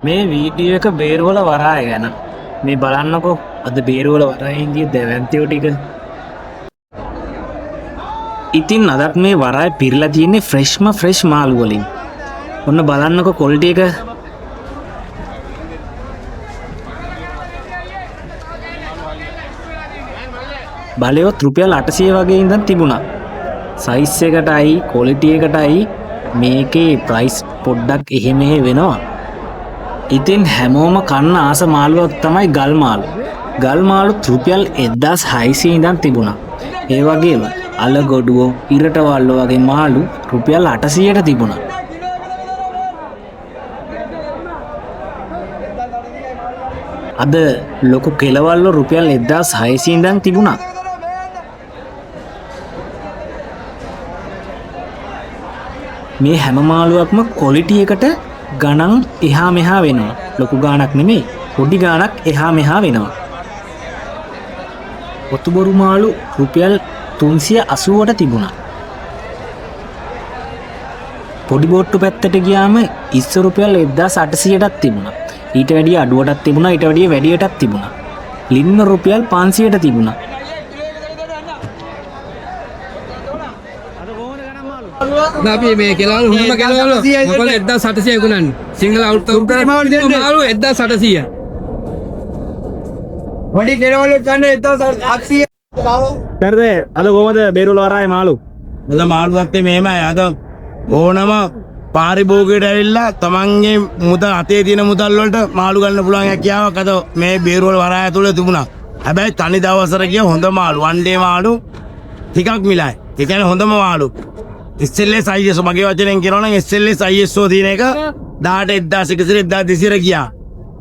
මේ වීඩියෝ එක බේරුවල වරාය ගැන මේ බලන්නකෝ අද බේරුවල වරායෙන් ගිය දැවැන්තයෝ ටික. ඉතින් අදත් මේ වරාය පිරලා තියෙන්නේ ෆ්‍රෙෂ් මාළු වලින්. ඔන්න බලන්නකෝ ක්වොලිටි එක. බලයොත් රුපියල් 800 වගේ ඉඳන් තිබුණා. සයිස් එකටයි ක්වොලිටි එකටයි මේකේ ප්‍රයිස් පොඩ්ඩක් එහෙ මෙහෙ වෙනවා. ඉතින් හැමෝම කන්න ආස මාළුවක් තමයි ගල් මාළු. ගල් මාළු රුපියල් 1600 ඉඳන් තිබුණා. ඒ වගේම අලගොඩුව, ඉරටවල්ල වගේ මාළු රුපියල් 800ට තිබුණා. අද ලොකු කෙලවල්ල රුපියල් 1600 ඉඳන් තිබුණා. මේ හැම මාළුවක්ම ක්වොලිටි එකට ගණන් එහා මෙහා වෙනවා. ලොකු ගාණක් නෙමෙයි, පොඩි ගාණක් එහා මෙහා වෙනවා. ඔතුබොරු මාළු රුපියල් 380ට තිබුණා. පොඩි බෝට්ටු පැත්තට ගියාම ඉස්ස රුපියල් 1800ටත් තිබුණා. ඊට වැඩිය අඩුවටත් තිබුණා, ඊට වැඩිය වැඩියටත් තිබුණා. ලින්න රුපියල් 500ට තිබුණා. අපි මේ කෙලවල හුම්ම කෙලවල මොකද 1800 ගුණන්නේ සිංහල අවුරුද්ද මාළු 1800 වඩි කෙලවල ගන්න 1800 හරිද? අද කොහමද බේරුවල වරායේ මාළු? අද මාළුවත් මෙහෙමයි. අද ඕනම පාරිභෝගිකයට ඇවිල්ලා තමන්ගේ මුදල් අතේ තියෙන මුදල් වලට මාළු ගන්න පුළුවන් හැකියාවක් අද මේ බේරුවල වරාය තුල තිබුණා. හැබැයි තනි දවසට ගිය හොඳ මාළු, වන් ඩේ මාළු ටිකක් මිලයි. ඒ කියන්නේ හොඳම මාළු. SLS ISO මගේ වචනෙන් කියනවා නම් SLS ISO තියෙන එක 18 1200 ගියා.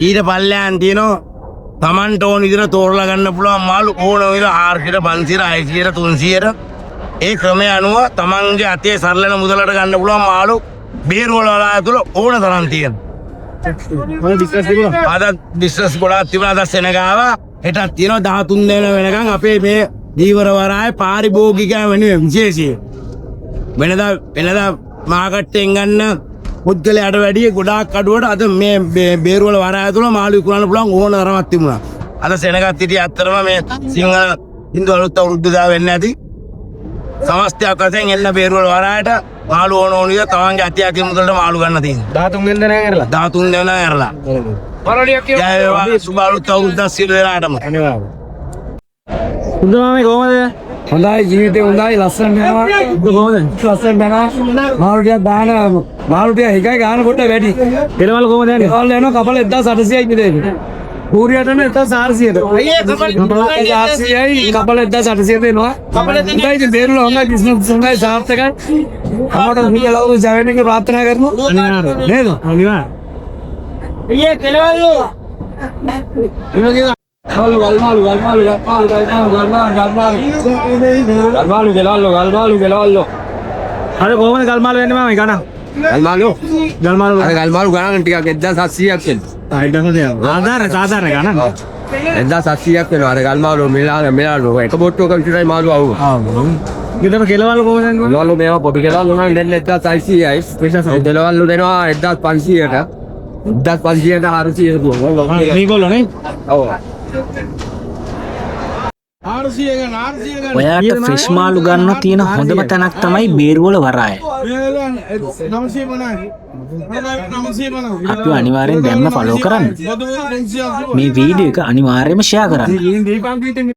ඊට පල්ලෙයන් තියෙනවා තමන්ට ඕන විදිහට තෝරලා ගන්න පුළුවන් මාළු ඕන විදිහට 400 500 600 300 ඒ ක්‍රමය අනුව තමන්ගේ අතේ සරලන මුදලට ගන්න පුළුවන් මාළු බේරුවල වලා තුල ඕන තරම් තියෙනවා. අද බිස්නස් ගොඩාක් තිබුණා. අද සෙනගාව හෙටත් තියෙනවා 13 වෙනකන් අපේ මේ දීවර වරායේ පාරිභෝගිකයන් වෙනුවෙන් විශේෂයෙන් වෙනදා මාකට් එකෙන් ගන්න පුද්ගලයාට වැඩිය ගොඩාක් අඩුවට අද මේ බේරුවල වරාය තුල මාළු විකුණන්න පුළුවන් ඕන තරමක් තිබුණා. අද සෙනගත් හිටිය අත්‍තරම මේ සිංහල හින්දු අලුත් අවුරුද්දා වෙන්නේ නැති සමස්තයක් වශයෙන් එන්න බේරුවල වරායට මාළු ඕන විදිහ තමන්ගේ අතිය අතිය මුදලට මාළු ගන්න තියෙනවා. 13 වෙනිදා නෑ කරලා. 13 වෙනිදා ඇරලා. පරණියක් කියනවා. ජය සුබ අලුත් අවුරුද්දා සියලු දෙනාටම. අනිවාර්යයෙන්. හොඳයි කොහමද? හොඳයි ජීවිතේ හොඳයි ලස්සන වෙනවා කොහමද? ලස්සන වෙනවා මාළු ටික දාන මාළු ටික එකයි ගාන කොට වැඩි කෙලවල කොහමද යන්නේ? කෙලවල යනවා කපල 1800යි මිදෙන්නේ ඌරියටම 1400ට අයියේ කපල 1800 දෙනවා හොඳයි ඉතින් බේරුල හොඳයි බිස්නස් හොඳයි සාර්ථකයි අපට මේ ලවුරු ජයවෙන්න කියලා ප්‍රාර්ථනා කරනවා නේද? අනිවාර්යයෙන්. අයියේ කෙලවල ගල්මාලු අර කොහමද ගල් මාළු වෙන්නේ මම ගණන්? ගල් මාළු ගණන් ටිකක් 1700ක් වෙනවා. සාධාරණ ගණන්. 1700ක් වෙනවා. අර ගල්මාලු මෙලාලු එක බොට්ටුවක විතරයි මාළු ආවෝ. ඊටම කෙලවල කොහමද යන්නේ? කෙලවලු මේවා පොඩි කෙලවලු නම් දෙන්නේ 1600යි. කෙලවලු දෙනවා 1500ට. 1500ට 400 දුවනවා. මේගොල්ලෝ නේ? ඔව්. ඔයාට ෆ්‍රෙෂ් මාළු ගන්න තියෙන හොඳම තැනක් තමයි බේරුවල වරාය. අපි අනිවාර්යෙන් දැම්ම ෆලෝ කරන්න. මේ වීඩියෝ එක අනිවාර්යයෙන්ම ෂෙයා කරන්න.